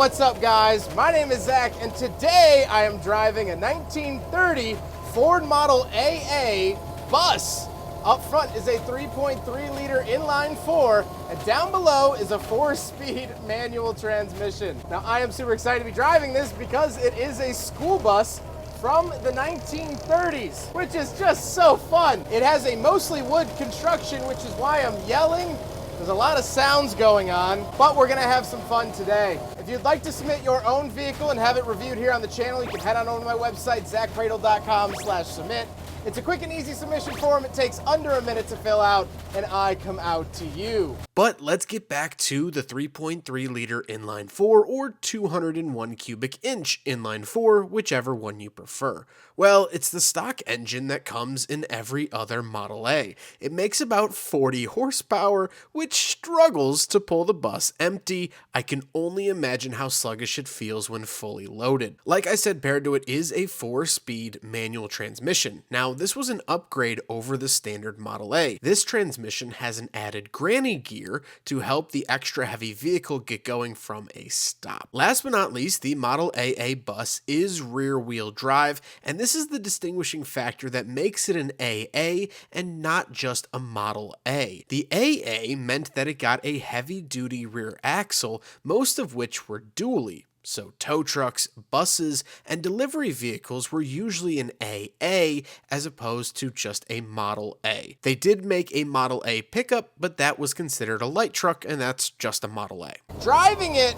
what's up guys? My name is Zach and today I am driving a 1930 Ford Model AA bus. Up front is a 3.3 liter inline 4 and down below is a 4-speed manual transmission. Now I am super excited to be driving this because it is a school bus from the 1930s, which is just so fun. It has a mostly wood construction, which is why I'm yelling. There's a lot of sounds going on, but we're gonna have some fun today. If you'd like to submit your own vehicle and have it reviewed here on the channel, you can head on over to my website, zackradle.com/submit. It's a quick and easy submission form. It takes under a minute to fill out, and I come out to you. But let's get back to the 3.3 liter inline 4 or 201 cubic inch inline 4, whichever one you prefer. Well, it's the stock engine that comes in every other Model A. It makes about 40 horsepower, which struggles to pull the bus empty. I can only imagine how sluggish it feels when fully loaded. Like I said, paired to it is a 4-speed manual transmission. Now, this was an upgrade over the standard Model A. This transmission has an added granny gear to help the extra heavy vehicle get going from a stop. Last but not least, the Model AA bus is rear-wheel drive, and this is the distinguishing factor that makes it an AA and not just a Model A. The AA meant that it got a heavy-duty rear axle, most of which were dually. So tow trucks, buses, and delivery vehicles were usually an AA as opposed to just a Model A. They did make a Model A pickup, but that was considered a light truck, and that's just a Model A. Driving it,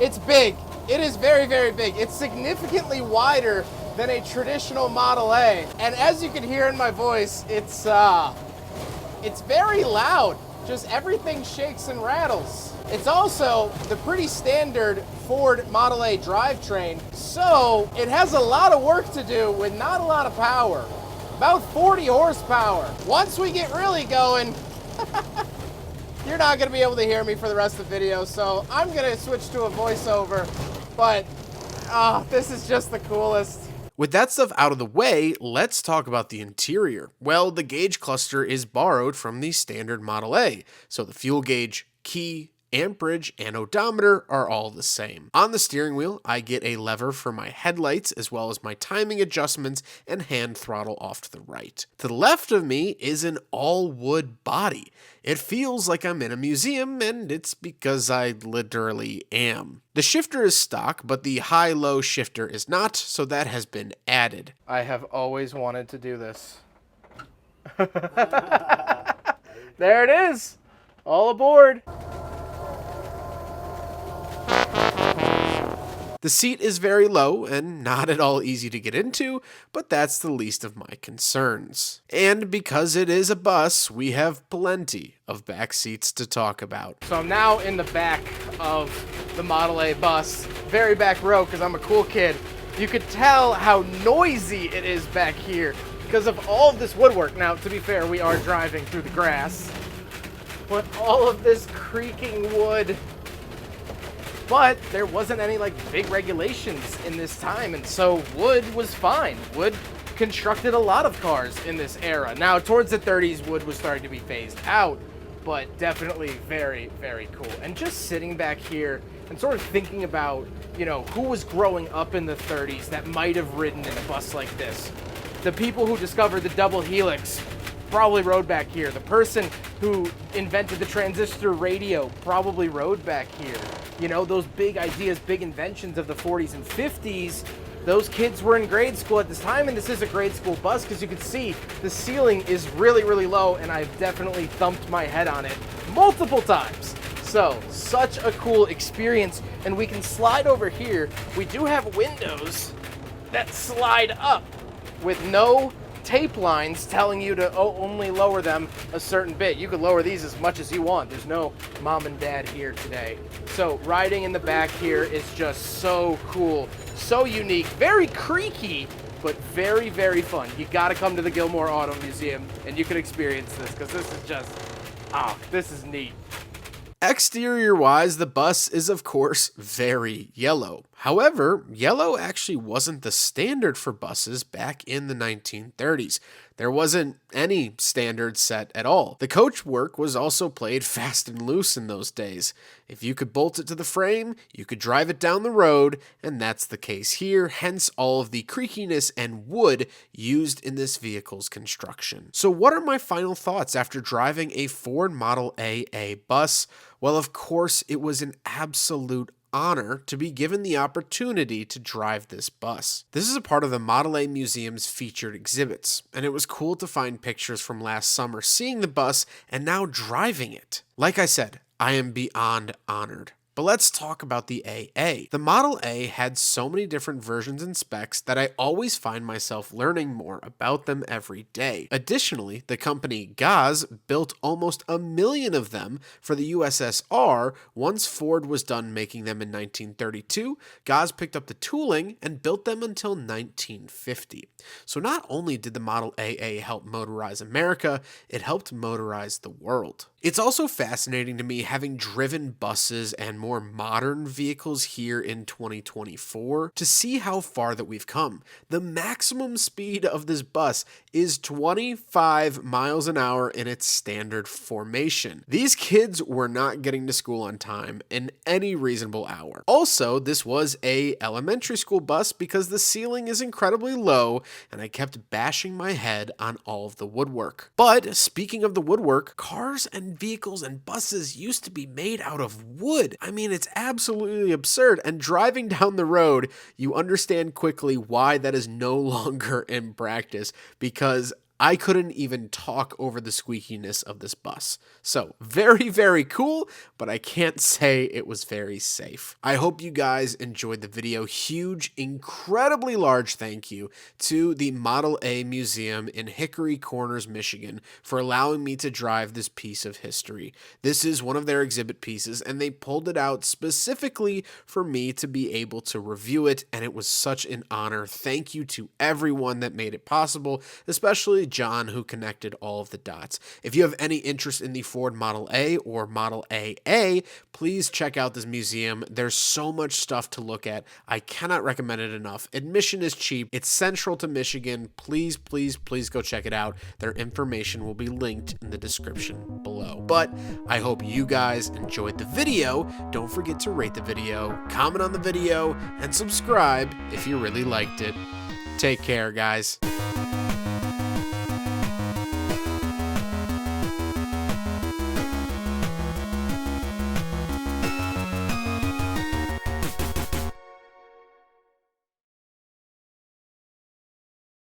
it's big. It is very, very big. It's significantly wider than a traditional Model A. And as you can hear in my voice, it's very loud. Just everything shakes and rattles. It's also the pretty standard Ford Model A drivetrain, so it has a lot of work to do with not a lot of power. About 40 horsepower. Once we get really going, you're not gonna be able to hear me for the rest of the video, so I'm gonna switch to a voiceover, but this is just the coolest. With that stuff out of the way, let's talk about the interior. Well, the gauge cluster is borrowed from the standard Model A, so the fuel gauge, key, amperage, and odometer are all the same. On the steering wheel, I get a lever for my headlights as well as my timing adjustments and hand throttle off to the right. To the left of me is an all-wood body. It feels like I'm in a museum, and it's because I literally am. The shifter is stock, but the high-low shifter is not, so that has been added. I have always wanted to do this. There it is! All aboard! The seat is very low and not at all easy to get into, but that's the least of my concerns. And because it is a bus, we have plenty of back seats to talk about. So I'm now in the back of the Model A bus, very back row because I'm a cool kid. You could tell how noisy it is back here because of all of this woodwork. Now, to be fair, we are driving through the grass, but all of this creaking wood. But there wasn't any big regulations in this time, and so wood was fine. Wood constructed a lot of cars in this era. Now, towards the 30s, wood was starting to be phased out, but definitely very, very cool. And just sitting back here and sort of thinking about, who was growing up in the 30s that might have ridden in a bus like this. The people who discovered the double helix probably rode back here. The person who invented the transistor radio probably rode back here. Those big ideas, big inventions of the 40s and 50s, those kids were in grade school at this time, and this is a grade school bus because you can see the ceiling is really, really low, and I've definitely thumped my head on it multiple times. So, such a cool experience, and we can slide over here. We do have windows that slide up with no tape lines telling you to only lower them a certain bit. You can lower these as much as you want. There's no mom and dad here today. So riding in the back here is just so cool, so unique, very creaky, but very, very fun. You gotta come to the Gilmore Auto Museum and you can experience this because this is just, this is neat. Exterior-wise, the bus is of course very yellow. However, yellow actually wasn't the standard for buses back in the 1930s. There wasn't any standard set at all. The coach work was also played fast and loose in those days. If you could bolt it to the frame, you could drive it down the road, and that's the case here, hence all of the creakiness and wood used in this vehicle's construction. So what are my final thoughts after driving a Ford Model A bus? Well, of course, it was an absolute honor to be given the opportunity to drive this bus. This is a part of the Model A Museum's featured exhibits, and it was cool to find pictures from last summer seeing the bus and now driving it. Like I said, I am beyond honored. But let's talk about the AA. The Model A had so many different versions and specs that I always find myself learning more about them every day. Additionally, the company Gaz built almost 1 million of them for the USSR. Once Ford was done making them in 1932, Gaz picked up the tooling and built them until 1950. So not only did the Model AA help motorize America, it helped motorize the world. It's also fascinating to me, having driven buses and more modern vehicles here in 2024, to see how far that we've come. The maximum speed of this bus is 25 miles an hour in its standard formation. These kids were not getting to school on time in any reasonable hour. Also, this was a elementary school bus because the ceiling is incredibly low and I kept bashing my head on all of the woodwork. But speaking of the woodwork, cars and vehicles and buses used to be made out of wood. I mean, it's absolutely absurd, and driving down the road, you understand quickly why that is no longer in practice, because I couldn't even talk over the squeakiness of this bus. So very, very cool, but I can't say it was very safe. I hope you guys enjoyed the video. Huge, incredibly large thank you to the Model A Museum in Hickory Corners, Michigan for allowing me to drive this piece of history. This is one of their exhibit pieces, and they pulled it out specifically for me to be able to review it, and it was such an honor. Thank you to everyone that made it possible, especially John, who connected all of the dots. If you have any interest in the Ford Model A or Model AA, please check out this museum. There's so much stuff to look at. I cannot recommend it enough. Admission is cheap. It's central to Michigan. Please, please, please go check it out. Their information will be linked in the description below. But I hope you guys enjoyed the video. Don't forget to rate the video, comment on the video, and subscribe if you really liked it. Take care, guys.